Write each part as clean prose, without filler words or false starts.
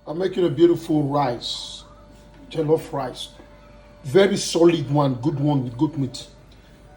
I'm making a beautiful rice, jollof rice. Very solid one, good one with good meat.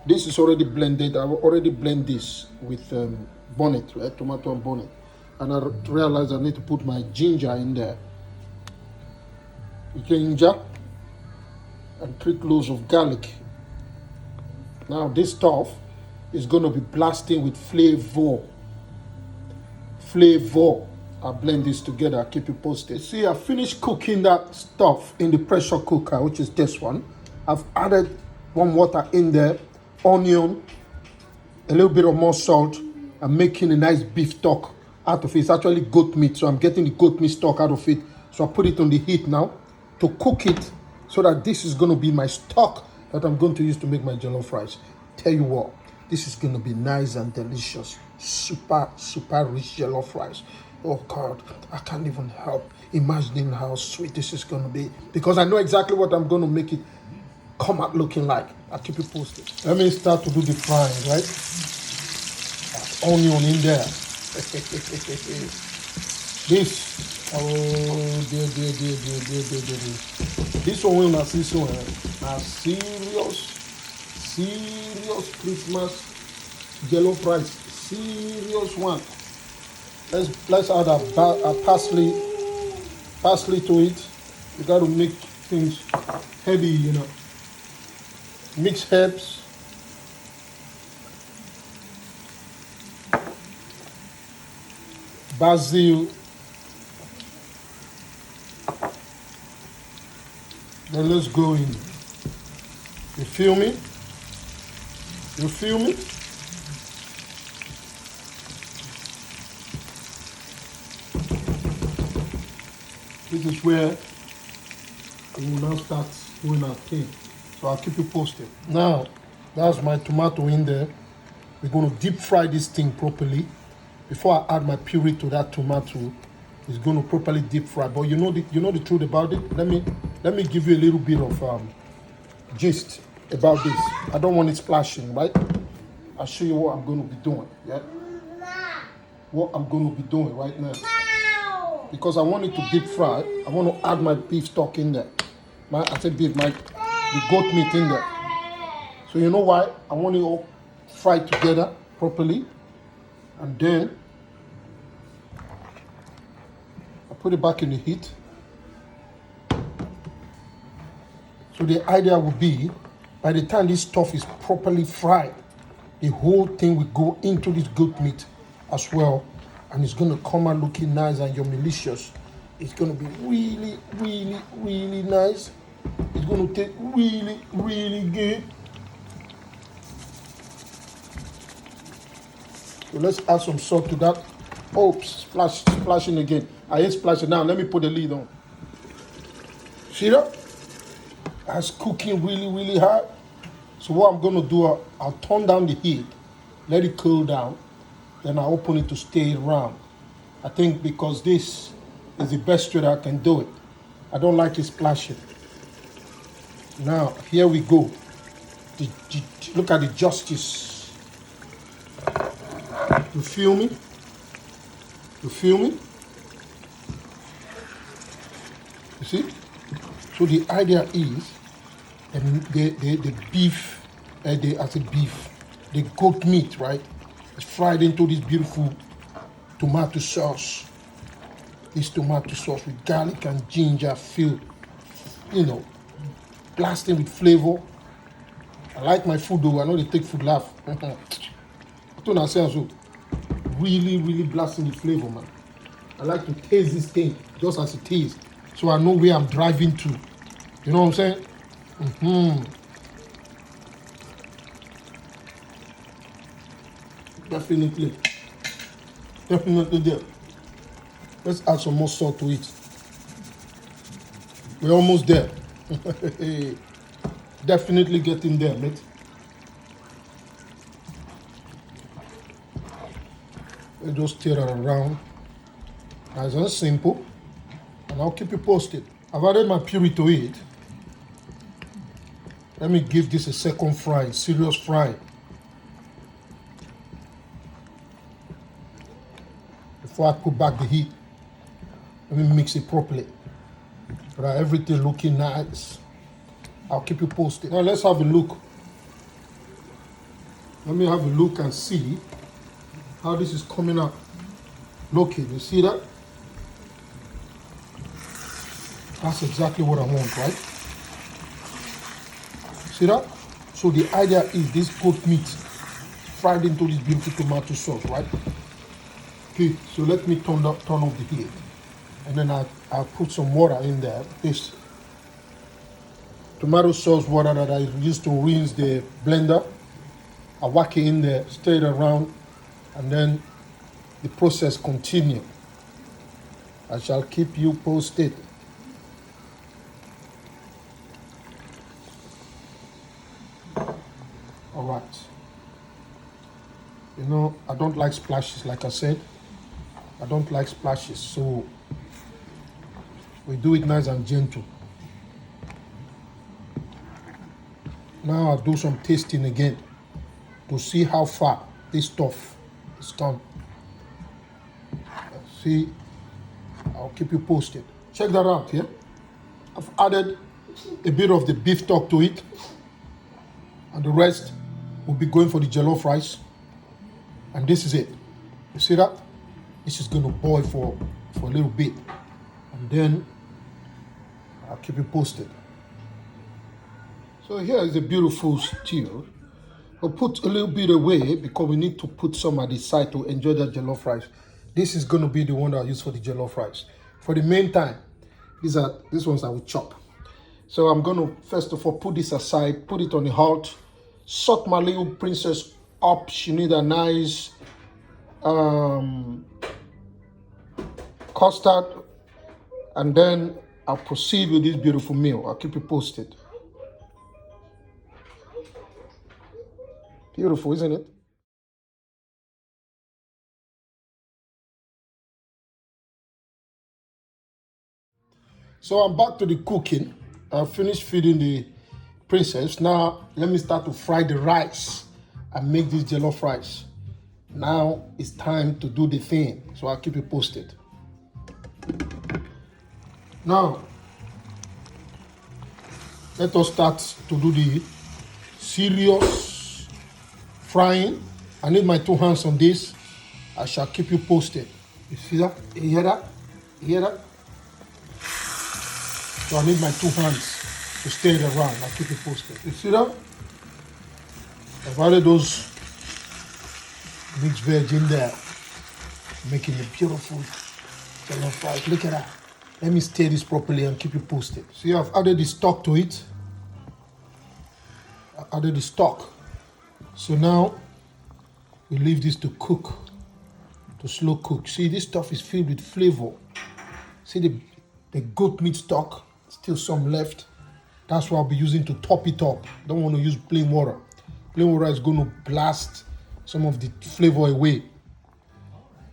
This is already blended. I've already blended this with bonnet, right? Tomato and bonnet. And I realized I need to put my ginger in there. Ginger and 3 cloves of garlic. Now this stuff is going to be blasting with flavor. I'll blend this together. I'll keep you posted. See, I finished cooking that stuff in the pressure cooker, which is this one. I've added warm water in there, onion, a little bit of more salt. I'm making a nice beef stock out of it. It's actually goat meat, so I'm getting the goat meat stock out of it. So I put it on the heat now to cook it so that this is going to be my stock that I'm going to use to make my jollof rice. Tell you what, this is going to be nice and delicious. Super rich jollof rice. Oh God, I can't even help imagining how sweet this is going to be, because I know exactly what I'm going to make it come out looking like. I'll keep you posted. Let me start to do the frying, right? Onion in there. This, oh dear. This one na season, a serious Christmas jollof rice, serious one. Let's add a parsley to it. You got to make things heavy, you know. Mix herbs. Basil. Then let's go in. You feel me? This is where we will now start doing our thing. So I'll keep you posted. Now, that's my tomato in there. We're going to deep fry this thing properly. Before I add my puree to that tomato, it's going to properly deep fry. But you know the truth about it. Let me give you a little bit of gist about this. I don't want it splashing, right? I'll show you what I'm going to be doing. Yeah. What I'm going to be doing right now. Because I want it to deep fry, I want to add my beef stock in there. The goat meat in there. So you know why? I want it all fried together properly. And then I put it back in the heat. So the idea would be, by the time this stuff is properly fried, the whole thing will go into this goat meat as well. And it's going to come out looking nice and yummy-licious. It's going to be really nice. It's going to taste really good. So let's add some salt to that. Oh, splashing again. I ain't splashing now. Let me put the lid on. See that? That's cooking really hard. So what I'm going to do, I'll turn down the heat, let it cool down. Then I open it to stay around. I think because this is the best way that I can do it. I don't like it splashing. Now, here we go. Look at the justice. You feel me? You see? So the idea is the beef, the goat meat, right? It's fried into this beautiful tomato sauce. This tomato sauce with garlic and ginger filled, blasting with flavor. I like my food though. I know they take food laugh. Really blasting the flavor, man. I like to taste this thing just as it is, so I know where I'm driving to. You know what I'm saying? Definitely there. Let's add some more salt to it. We're almost there. Definitely getting there, mate. Let's just stir it around. Nice and simple. And I'll keep you posted. I've added my puree to it. Let me give this a second fry, serious fry. Before I put back the heat. Let me mix it properly. Right, everything looking nice. I'll keep you posted. Now let's have a look. Let me have a look and see how this is coming out. Looking, you see that? That's exactly what I want, right? See that? So the idea is this goat meat fried into this beautiful tomato sauce, right? Okay, so let me turn off the heat. And then I'll put some water in there. This tomato sauce water that I used to rinse the blender. I whack it in there, stir it around, and then the process continue. I shall keep you posted. All right. You know, I don't like splashes, like I said. I don't like splashes, so we do it nice and gentle. Now I'll do some tasting again to see how far this stuff is gone. See, I'll keep you posted. Check that out here. I've added a bit of the beef stock to it, and the rest will be going for the jollof rice. And this is it. You see that? This is gonna boil for a little bit, and then I'll keep you posted. So here is a beautiful stew. I'll put a little bit away because we need to put some at the side to enjoy that jollof rice. This is going to be the one that I use for the jollof rice. For the main time, these ones I will chop. So I'm going to first of all put this aside, put it on the hot, salt my little princess up. She need a nice custard, and then I'll proceed with this beautiful meal. I'll keep you posted. Beautiful, isn't it? So I'm back to the cooking. I finished feeding the princess. Now let me start to fry the rice and make this jollof rice. Now it's time to do the thing. So I'll keep you posted. Now let us start to do the serious frying. I need my 2 hands on this. I shall keep you posted. You see that? You hear that? You hear that? So I need my 2 hands to stir it around. I'll keep you posted. You see that? I've added those mixed veg in there, making a beautiful jollof rice. Look at that. Let me stir this properly and keep you posted. See, I've added the stock to it. I added the stock. So now we leave this to cook, to slow cook. See, this stuff is filled with flavor. See the goat meat stock, still some left. That's what I'll be using to top it up. Don't want to use plain water. Plain water is going to blast some of the flavor away.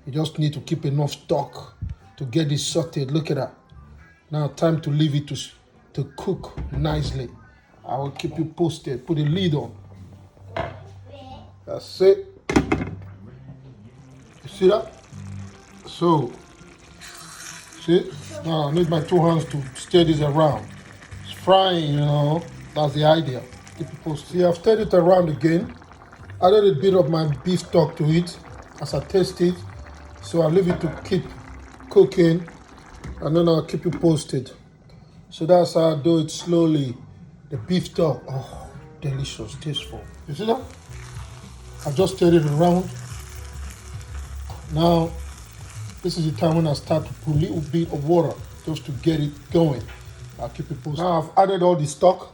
You just need to keep enough stock to get this sauteed. Look at that. Now time to leave it to cook nicely. I will keep you posted. Put the lid on. That's it. You see that? So, see? Now I need my 2 hands to stir this around. It's frying, you know. That's the idea. Keep it posted. See, I've stirred it around again. Added a bit of my beef stock to it as I taste it. So I'll leave it to keep cooking, and then I'll keep you posted. So that's how I do it slowly. The beef stock, oh, delicious, tasteful. You see that? I just stirred it around. Now, this is the time when I start to put a little bit of water just to get it going. I'll keep it posted. Now I've added all the stock.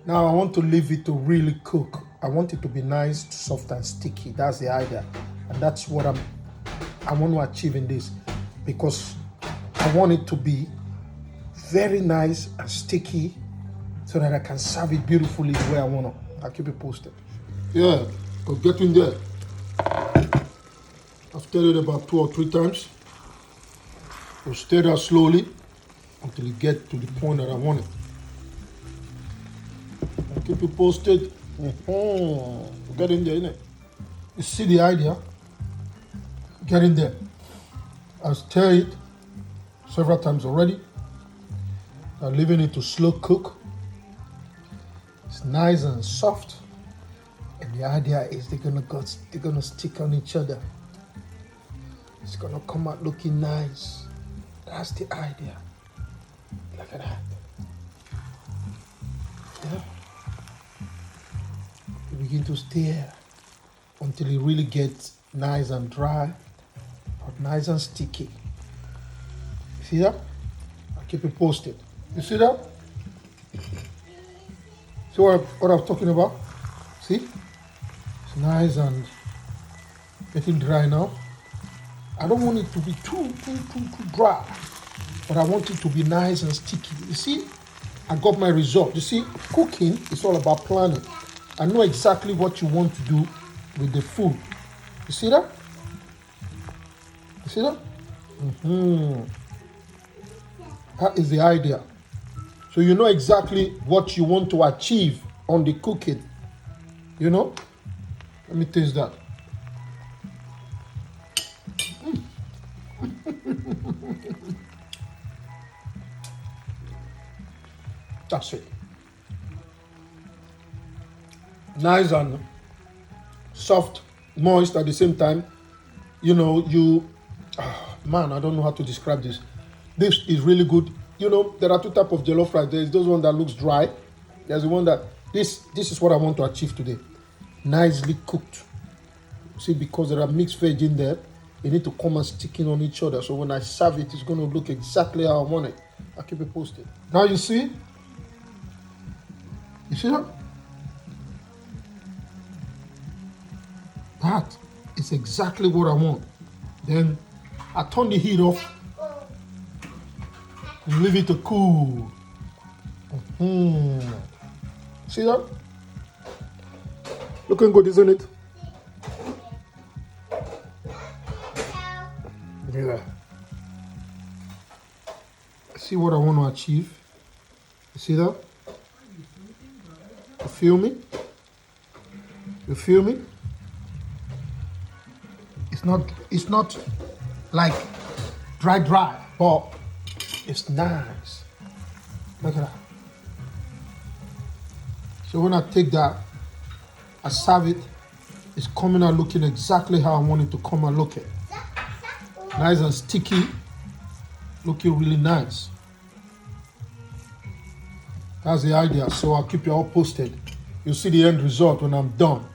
Now I want to leave it to really cook. I want it to be nice, soft and sticky. That's the idea. And that's what I want to achieve in this, because I want it to be very nice and sticky so that I can serve it beautifully the way I want to. I'll keep it posted. Yeah, I'll get in there. I've stirred it about 2 or 3 times. I'll stir that slowly until it gets to the point that I want it. I'll keep you posted. Get in there, innit? You see the idea? Get in there. I stir it several times already. I'm leaving it to slow cook. It's nice and soft. And the idea is they're gonna stick on each other. It's gonna come out looking nice. That's the idea. Look at that. Yeah. You begin to stir until it really gets nice and dry, but nice and sticky. You see that? I'll keep it posted. You see that? See what I'm talking about? See? It's nice and getting dry now. I don't want it to be too dry, but I want it to be nice and sticky. You see? I got my result. You see, cooking is all about planning. I know exactly what you want to do with the food. You see that? You see that? That is the idea. So you know exactly what you want to achieve on the cooking. You know? Let me taste that. That's it. Nice and soft, moist at the same time. You know, man, I don't know how to describe this. This is really good. You know, there are two types of jollof rice. There's those one that looks dry. There's the one that, this is what I want to achieve today. Nicely cooked. See, because there are mixed veg in there, they need to come and stick in on each other. So when I serve it, it's going to look exactly how I want it. I'll keep it posted. Now you see? You see that? That is exactly what I want. Then I turn the heat off and leave it to cool. See that? Looking good, isn't it? Yeah. See what I want to achieve. You see that? You feel me? You feel me? It's not like dry, but it's nice. Look at that. So when I take that, I serve it, it's coming out looking exactly how I want it to come out looking. Nice and sticky, looking really nice. That's the idea, so I'll keep you all posted. You'll see the end result when I'm done.